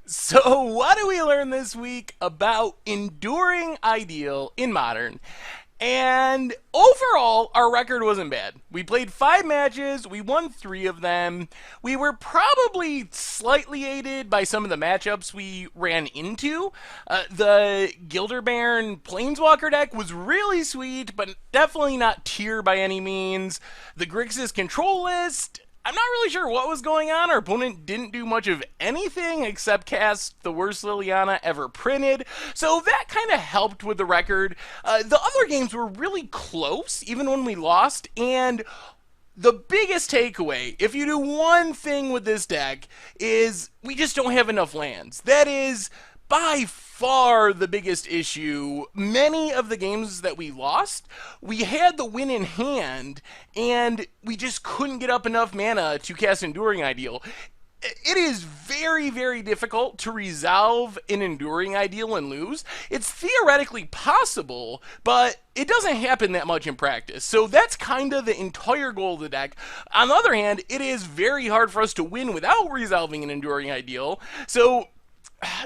So, what do we learn this week about enduring ideal in modern? And overall, our record wasn't bad. We played 5 matches, we won 3 of them. We were probably slightly aided by some of the matchups we ran into. The Gilderbairn Planeswalker deck was really sweet, but definitely not tier by any means. The Grixis control list, I'm not really sure what was going on. Our opponent didn't do much of anything except cast the worst Liliana ever printed, so that kind of helped with the record. The other games were really close, even when we lost, and the biggest takeaway, if you do one thing with this deck, is we just don't have enough lands. That is by far the biggest issue. Many of the games that we lost, we had the win in hand, and we just couldn't get up enough mana to cast Enduring Ideal. It is very, very difficult to resolve an Enduring Ideal and lose. It's theoretically possible, but it doesn't happen that much in practice. So that's kind of the entire goal of the deck. On the other hand, it is very hard for us to win without resolving an Enduring Ideal. So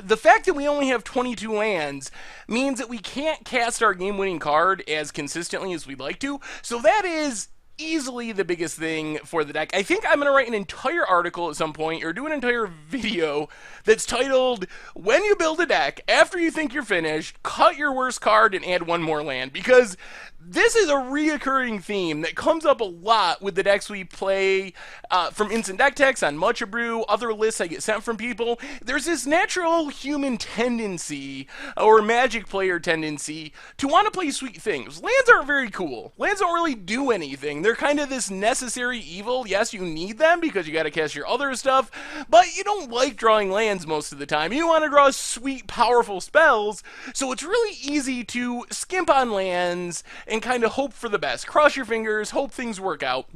the fact that we only have 22 lands means that we can't cast our game-winning card as consistently as we'd like to. So that is easily the biggest thing for the deck. I think I'm going to write an entire article at some point, or do an entire video that's titled, "When you build a deck, after you think you're finished, cut your worst card and add one more land," because this is a reoccurring theme that comes up a lot with the decks we play from Instant Deck Techs on Much Abrew, other lists I get sent from people. There's this natural human tendency, or Magic player tendency, to want to play sweet things. Lands aren't very cool. Lands don't really do anything. They're kind of this necessary evil. Yes, you need them because you got to cast your other stuff, but you don't like drawing lands most of the time. You want to draw sweet, powerful spells, so it's really easy to skimp on lands and kind of hope for the best. Cross your fingers, hope things work out.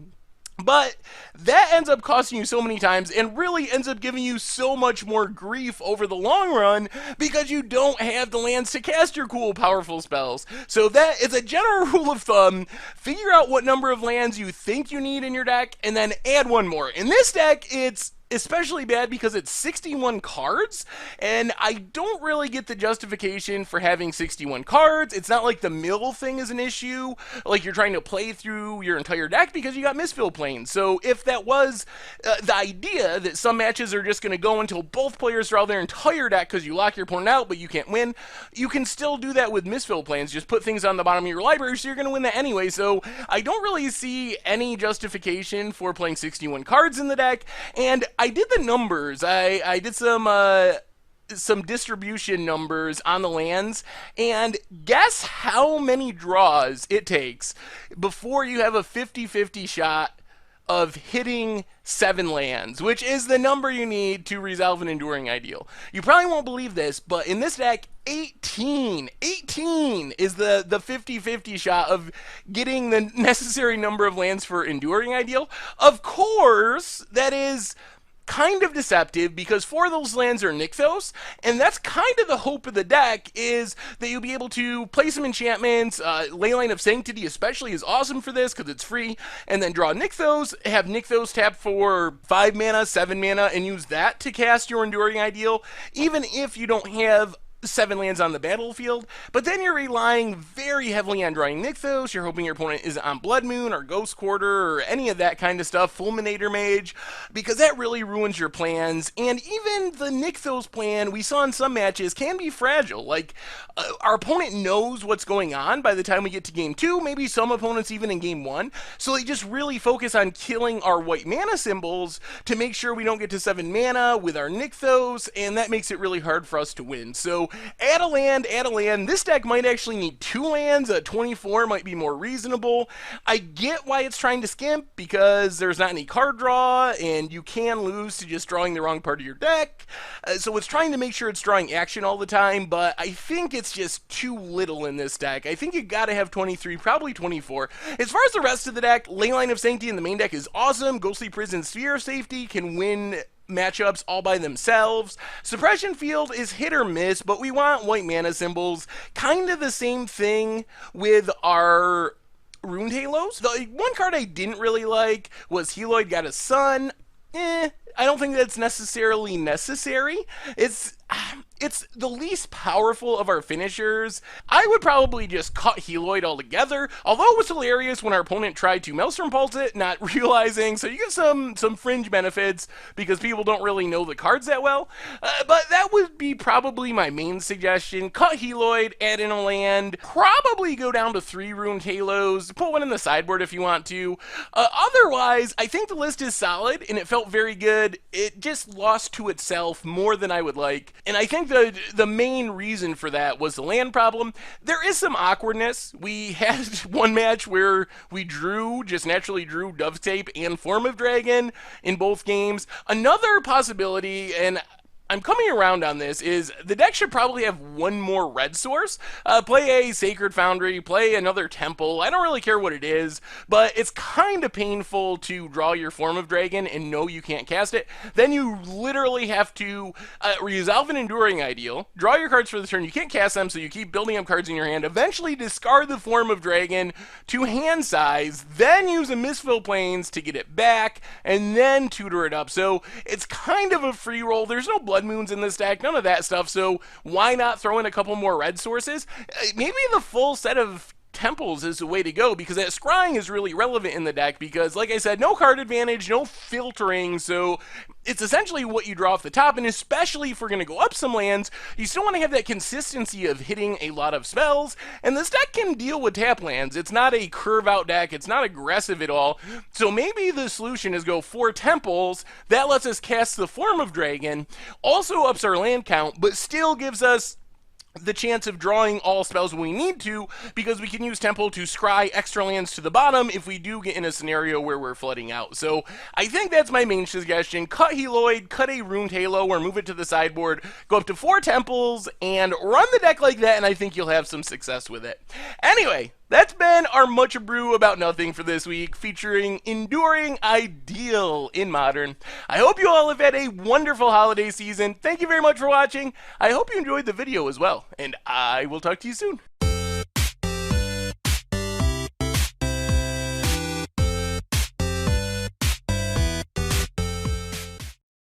But that ends up costing you so many times and really ends up giving you so much more grief over the long run because you don't have the lands to cast your cool, powerful spells. So that is a general rule of thumb. Figure out what number of lands you think you need in your deck and then add one more. In this deck, it's especially bad because it's 61 cards, and I don't really get the justification for having 61 cards. It's not like the mill thing is an issue, like you're trying to play through your entire deck because you got misfill planes. So if that was the idea that some matches are just going to go until both players draw their entire deck because you lock your opponent out but you can't win, you can still do that with misfill planes. Just put things on the bottom of your library so you're going to win that anyway. So I don't really see any justification for playing 61 cards in the deck, and I did the numbers. I did some distribution numbers on the lands, and guess how many draws it takes before you have a 50-50 shot of hitting 7 lands, which is the number you need to resolve an Enduring Ideal. You probably won't believe this, but in this deck, 18 is the 50-50 shot of getting the necessary number of lands for Enduring Ideal. Of course, that is kind of deceptive because 4 of those lands are Nykthos, and that's kind of the hope of the deck, is that you'll be able to play some enchantments. Leyline of Sanctity especially is awesome for this because it's free, and then draw Nykthos, have Nykthos tap for 5 mana, 7 mana, and use that to cast your Enduring Ideal, even if you don't have 7 lands on the battlefield. But then you're relying very heavily on drawing Nykthos. You're hoping your opponent is on Blood Moon or Ghost Quarter or any of that kind of stuff, Fulminator Mage, because that really ruins your plans. And even the Nykthos plan we saw in some matches can be fragile. Like, our opponent knows what's going on by the time we get to game 2, maybe some opponents even in game 1, so they just really focus on killing our white mana symbols to make sure we don't get to 7 mana with our Nykthos, and that makes it really hard for us to win. So add a land. This deck might actually need 2 lands. 24 might be more reasonable. I get why it's trying to skimp because there's not any card draw and you can lose to just drawing the wrong part of your deck. So it's trying to make sure it's drawing action all the time, but I think it's just too little in this deck. I think you gotta have 23, probably 24. As far as the rest of the deck, Leyline of Sanctity in the main deck is awesome. Ghostly Prison, Sphere of Safety can win matchups all by themselves. Suppression Field is hit or miss, but we want white mana symbols. Kind of the same thing with our Runed Halos. The one card I didn't really like was Heloid Got a Sun. I don't think that's necessarily necessary. It's it's the least powerful of our finishers. I would probably just cut Heloid altogether, although it was hilarious when our opponent tried to Maelstrom Pulse it, not realizing, so you get some fringe benefits because people don't really know the cards that well. But that would be probably my main suggestion. Cut Heloid, add in a land, probably go down to 3 Ruined Halos, put one in the sideboard if you want to. Otherwise, I think the list is solid, and it felt very good. It just lost to itself more than I would like, and I think the main reason for that was the land problem. There is some awkwardness. We had one match where we just naturally drew Dove's Tape and Form of Dragon in both games. Another possibility, and I'm coming around on this, is the deck should probably have one more red source. Play a Sacred Foundry, play another Temple. I don't really care what it is, but it's kind of painful to draw your Form of Dragon and know you can't cast it. Then you literally have to resolve an Enduring Ideal, draw your cards for the turn. You can't cast them, so you keep building up cards in your hand. Eventually discard the Form of Dragon to hand size, then use a Mistfil Plains to get it back, and then tutor it up. So it's kind of a free roll. There's no Blood Moons in this deck, none of that stuff, so why not throw in a couple more red sources? Maybe the full set of Temples is the way to go, because that scrying is really relevant in the deck because, like I said, no card advantage, no filtering, so it's essentially what you draw off the top, and especially if we're going to go up some lands, you still want to have that consistency of hitting a lot of spells, and this deck can deal with tap lands. It's not a curve-out deck, it's not aggressive at all, so maybe the solution is go 4 Temples. That lets us cast the Form of Dragon, also ups our land count, but still gives us the chance of drawing all spells we need to, because we can use Temple to scry extra lands to the bottom if we do get in a scenario where we're flooding out. So I think that's my main suggestion. Cut Heloid, cut a Ruined Halo, or move it to the sideboard, go up to 4 Temples, and run the deck like that, and I think you'll have some success with it. Anyway, that's been our Much Abrew About Nothing for this week, featuring Enduring Ideal in Modern. I hope you all have had a wonderful holiday season. Thank you very much for watching. I hope you enjoyed the video as well, and I will talk to you soon.